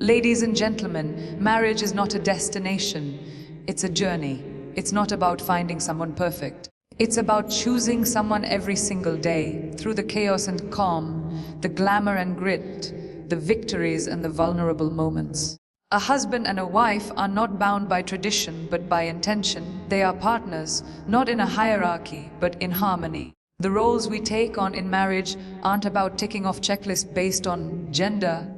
Ladies and gentlemen, marriage is not a destination, it's a journey. It's not about finding someone perfect. It's about choosing someone every single day, through the chaos and calm, the glamour and grit, the victories and the vulnerable moments. A husband and a wife are not bound by tradition, but by intention. They are partners, not in a hierarchy, but in harmony. The roles we take on in marriage aren't about ticking off checklists based on gender.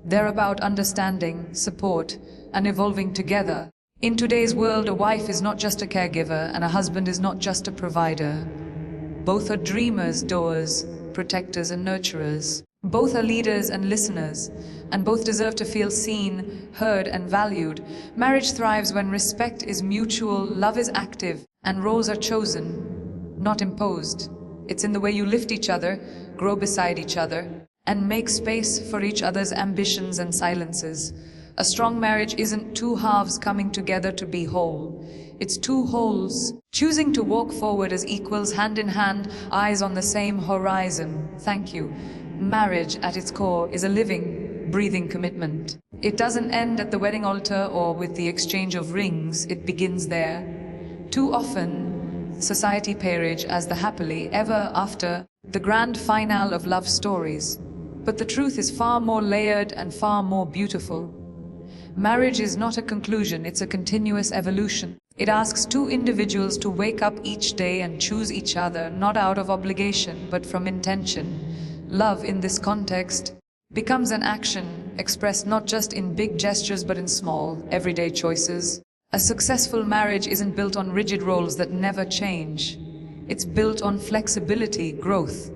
They're about understanding, support, and evolving together. In today's world, a wife is not just a caregiver, and a husband is not just a provider. Both are dreamers, doers, protectors, and nurturers. Both are leaders and listeners, and both deserve to feel seen, heard, and valued. Marriage thrives when respect is mutual, love is active, and roles are chosen, not imposed. It's in the way you lift each other, grow beside each other, and make space for each other's ambitions and silences. A strong marriage isn't two halves coming together to be whole. It's two wholes, choosing to walk forward as equals, hand in hand, eyes on the same horizon. Thank you. Marriage, at its core, is a living, breathing commitment. It doesn't end at the wedding altar or with the exchange of rings. It begins there. Too often, society parades as the happily ever after, the grand finale of love stories. But the truth is far more layered and far more beautiful. Marriage is not a conclusion, it's a continuous evolution. It asks two individuals to wake up each day and choose each other, not out of obligation, but from intention. Love, in this context, becomes an action expressed not just in big gestures but in small, everyday choices. A successful marriage isn't built on rigid roles that never change. It's built on flexibility, growth,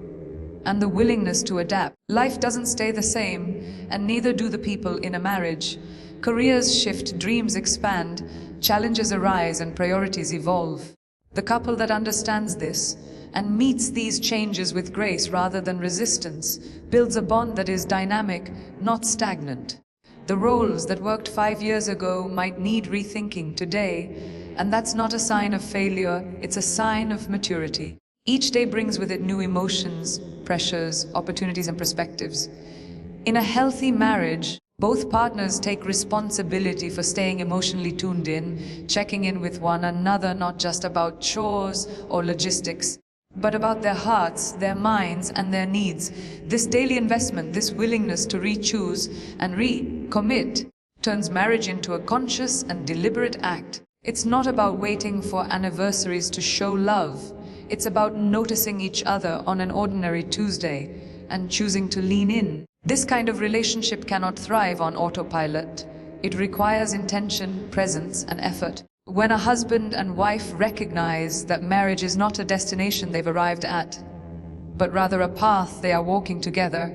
and the willingness to adapt. Life doesn't stay the same, and neither do the people in a marriage. Careers shift, dreams expand, challenges arise, and priorities evolve. The couple that understands this and meets these changes with grace rather than resistance builds a bond that is dynamic, not stagnant. The roles that worked 5 years ago might need rethinking today, and that's not a sign of failure, it's a sign of maturity. Each day brings with it new emotions, pressures, opportunities, and perspectives. In a healthy marriage, both partners take responsibility for staying emotionally tuned in, checking in with one another, not just about chores or logistics, but about their hearts, their minds, and their needs. This daily investment, this willingness to re-choose and recommit, turns marriage into a conscious and deliberate act. It's not about waiting for anniversaries to show love. It's about noticing each other on an ordinary Tuesday and choosing to lean in. This kind of relationship cannot thrive on autopilot. It requires intention, presence, and effort. When a husband and wife recognize that marriage is not a destination they've arrived at, but rather a path they are walking together,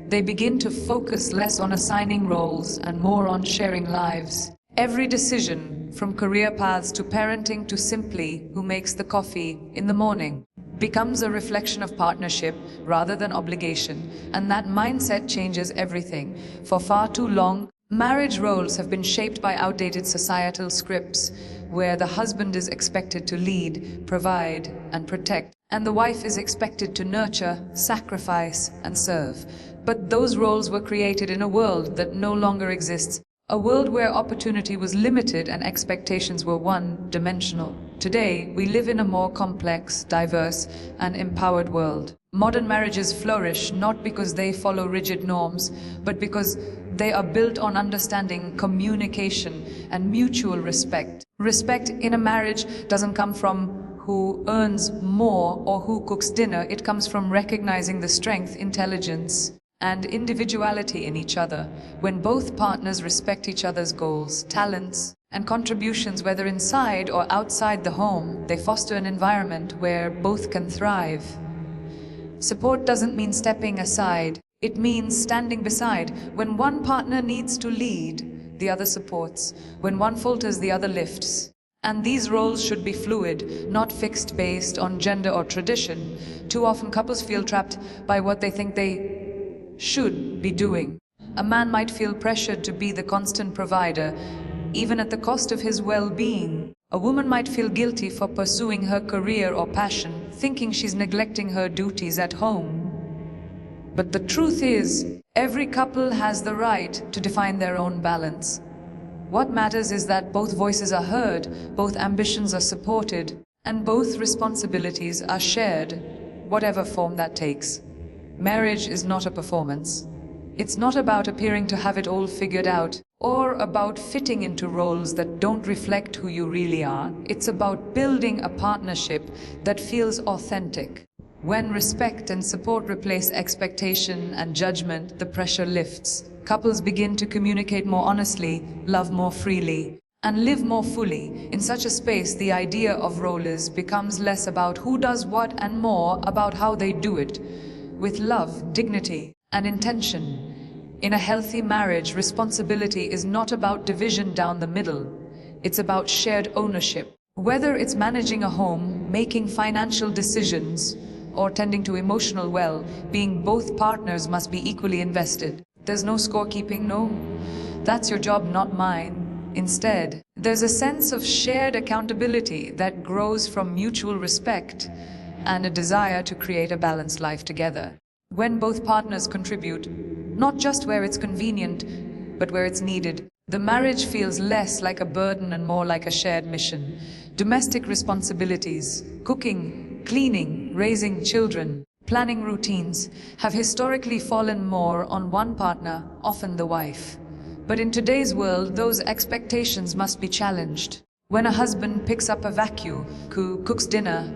they begin to focus less on assigning roles and more on sharing lives. Every decision, from career paths to parenting to simply who makes the coffee in the morning, becomes a reflection of partnership rather than obligation, and that mindset changes everything. For far too long, marriage roles have been shaped by outdated societal scripts, where the husband is expected to lead, provide, and protect, and the wife is expected to nurture, sacrifice, and serve. But those roles were created in a world that no longer exists. A world where opportunity was limited and expectations were one-dimensional. Today, we live in a more complex, diverse, and empowered world. Modern marriages flourish not because they follow rigid norms, but because they are built on understanding, communication, and mutual respect. Respect in a marriage doesn't come from who earns more or who cooks dinner. It comes from recognizing the strength, intelligence, and individuality in each other. When both partners respect each other's goals, talents, and contributions, whether inside or outside the home, they foster an environment where both can thrive. Support doesn't mean stepping aside, it means standing beside. When one partner needs to lead, the other supports. When one falters, the other lifts. And these roles should be fluid, not fixed based on gender or tradition. Too often couples feel trapped by what they think they should be doing. A man might feel pressured to be the constant provider, even at the cost of his well-being. A woman might feel guilty for pursuing her career or passion, thinking she's neglecting her duties at home. But the truth is, every couple has the right to define their own balance. What matters is that both voices are heard, both ambitions are supported, and both responsibilities are shared, whatever form that takes. Marriage is not a performance. It's not about appearing to have it all figured out, or about fitting into roles that don't reflect who you really are. It's about building a partnership that feels authentic. When respect and support replace expectation and judgment, the pressure lifts. Couples begin to communicate more honestly, love more freely, and live more fully. In such a space, the idea of roles becomes less about who does what and more about how they do it, with love, dignity, and intention. In a healthy marriage, responsibility is not about division down the middle. It's about shared ownership. Whether it's managing a home, making financial decisions, or tending to emotional well-being, both partners must be equally invested. There's no scorekeeping, no. That's your job, not mine. Instead, there's a sense of shared accountability that grows from mutual respect and a desire to create a balanced life together. When both partners contribute, not just where it's convenient, but where it's needed, the marriage feels less like a burden and more like a shared mission. Domestic responsibilities, cooking, cleaning, raising children, planning routines, have historically fallen more on one partner, often the wife. But in today's world, those expectations must be challenged. When a husband picks up a vacuum, cooks dinner,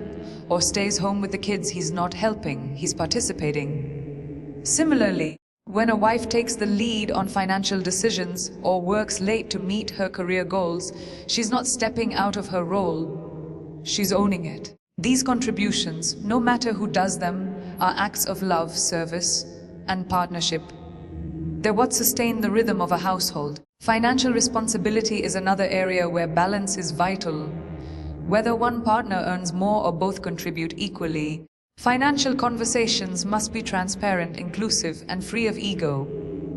or stays home with the kids, he's not helping, he's participating. Similarly, when a wife takes the lead on financial decisions or works late to meet her career goals, she's not stepping out of her role, she's owning it. These contributions, no matter who does them, are acts of love, service, and partnership. They're what sustain the rhythm of a household. Financial responsibility is another area where balance is vital. Whether one partner earns more or both contribute equally, financial conversations must be transparent, inclusive, and free of ego.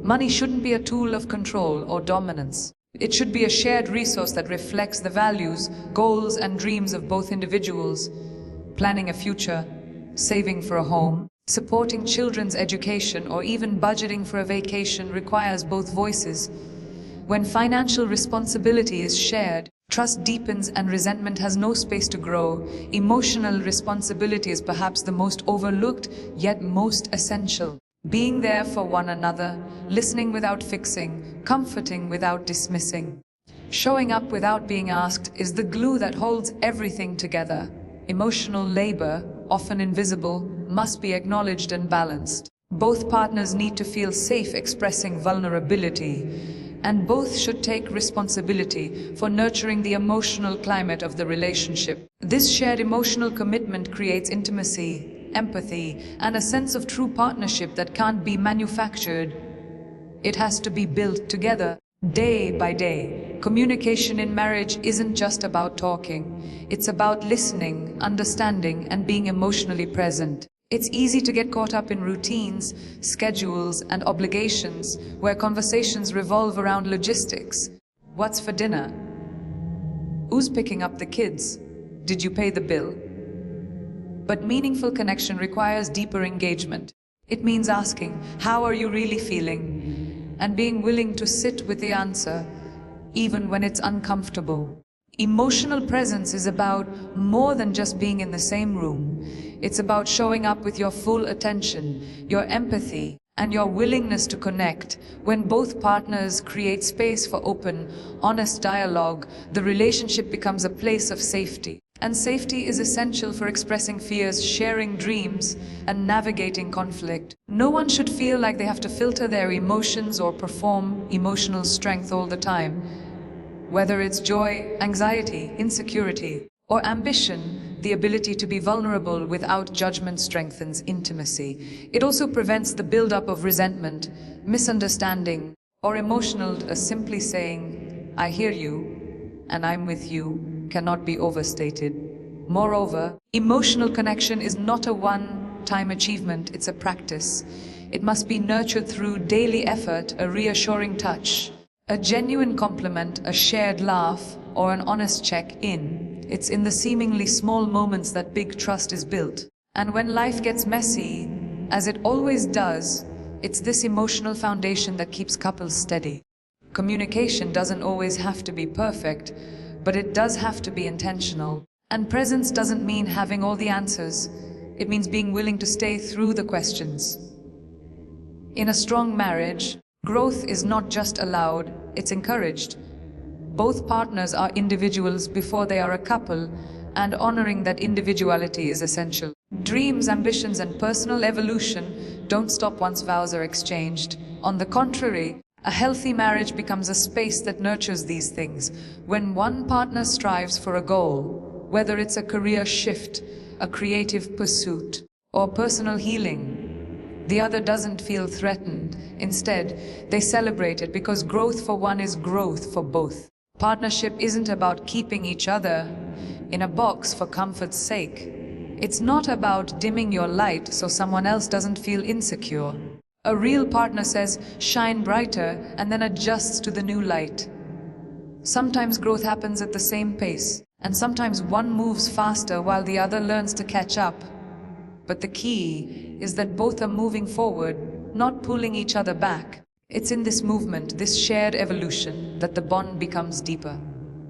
Money shouldn't be a tool of control or dominance. It should be a shared resource that reflects the values, goals, and dreams of both individuals. Planning a future, saving for a home, supporting children's education, or even budgeting for a vacation requires both voices. When financial responsibility is shared, trust deepens and resentment has no space to grow. Emotional responsibility is perhaps the most overlooked, yet most essential. Being there for one another, listening without fixing, comforting without dismissing. Showing up without being asked is the glue that holds everything together. Emotional labor, often invisible, must be acknowledged and balanced. Both partners need to feel safe expressing vulnerability, and both should take responsibility for nurturing the emotional climate of the relationship. This shared emotional commitment creates intimacy, empathy, and a sense of true partnership that can't be manufactured. It has to be built together, day by day. Communication in marriage isn't just about talking. It's about listening, understanding, and being emotionally present. It's easy to get caught up in routines, schedules, and obligations where conversations revolve around logistics. What's for dinner? Who's picking up the kids? Did you pay the bill? But meaningful connection requires deeper engagement. It means asking, how are you really feeling? And being willing to sit with the answer, even when it's uncomfortable. Emotional presence is about more than just being in the same room. It's about showing up with your full attention, your empathy, and your willingness to connect. When both partners create space for open, honest dialogue, the relationship becomes a place of safety. And safety is essential for expressing fears, sharing dreams, and navigating conflict. No one should feel like they have to filter their emotions or perform emotional strength all the time. Whether it's joy, anxiety, insecurity, or ambition, the ability to be vulnerable without judgment strengthens intimacy. It also prevents the buildup of resentment, misunderstanding, or emotional. Simply saying, I hear you, and I'm with you, cannot be overstated. Moreover, emotional connection is not a one-time achievement, it's a practice. It must be nurtured through daily effort, a reassuring touch, a genuine compliment, a shared laugh, or an honest check-in. It's in the seemingly small moments that big trust is built. And when life gets messy, As it always does, it's this emotional foundation that keeps couples steady. Communication doesn't always have to be perfect, but it does have to be intentional. And presence doesn't mean having all the answers. It means being willing to stay through the questions. In a strong marriage, growth is not just allowed, it's encouraged. Both partners are individuals before they are a couple, and honoring that individuality is essential. Dreams, ambitions, and personal evolution don't stop once vows are exchanged. On the contrary, a healthy marriage becomes a space that nurtures these things. When one partner strives for a goal, whether it's a career shift, a creative pursuit, or personal healing, the other doesn't feel threatened. Instead, they celebrate it because growth for one is growth for both. Partnership isn't about keeping each other in a box for comfort's sake. It's not about dimming your light so someone else doesn't feel insecure. A real partner says, "Shine brighter," and then adjusts to the new light. Sometimes growth happens at the same pace, and sometimes one moves faster while the other learns to catch up. But the key is that both are moving forward, not pulling each other back. It's in this movement, this shared evolution, that the bond becomes deeper.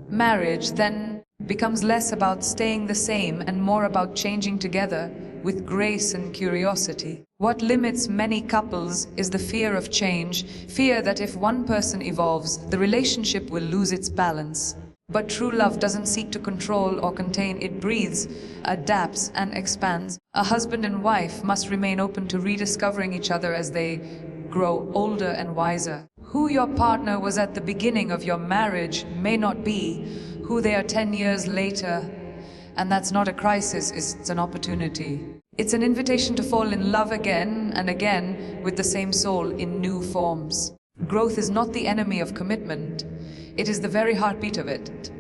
Marriage, then, becomes less about staying the same and more about changing together with grace and curiosity. What limits many couples is the fear of change, fear that if one person evolves, the relationship will lose its balance. But true love doesn't seek to control or contain, it breathes, adapts, and expands. A husband and wife must remain open to rediscovering each other as they grow older and wiser. Who your partner was at the beginning of your marriage may not be who they are 10 years later. And that's not a crisis, it's an opportunity. It's an invitation to fall in love again and again with the same soul in new forms. Growth is not the enemy of commitment. It is the very heartbeat of it.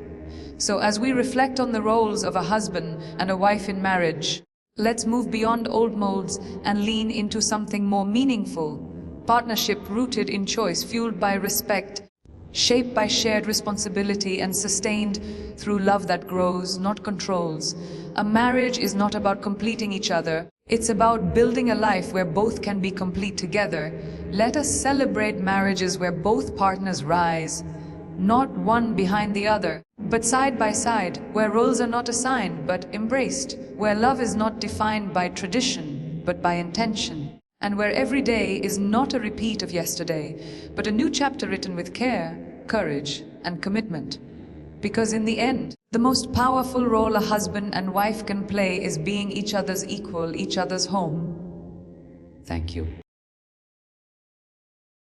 So as we reflect on the roles of a husband and a wife in marriage, let's move beyond old molds and lean into something more meaningful. Partnership rooted in choice, fueled by respect, shaped by shared responsibility, and sustained through love that grows, not controls. A marriage is not about completing each other. It's about building a life where both can be complete together. Let us celebrate marriages where both partners rise, not one behind the other, but side by side, where roles are not assigned but embraced, where love is not defined by tradition but by intention, and where every day is not a repeat of yesterday, but a new chapter written with care, courage, and commitment. Because in the end, the most powerful role a husband and wife can play is being each other's equal, each other's home. Thank you.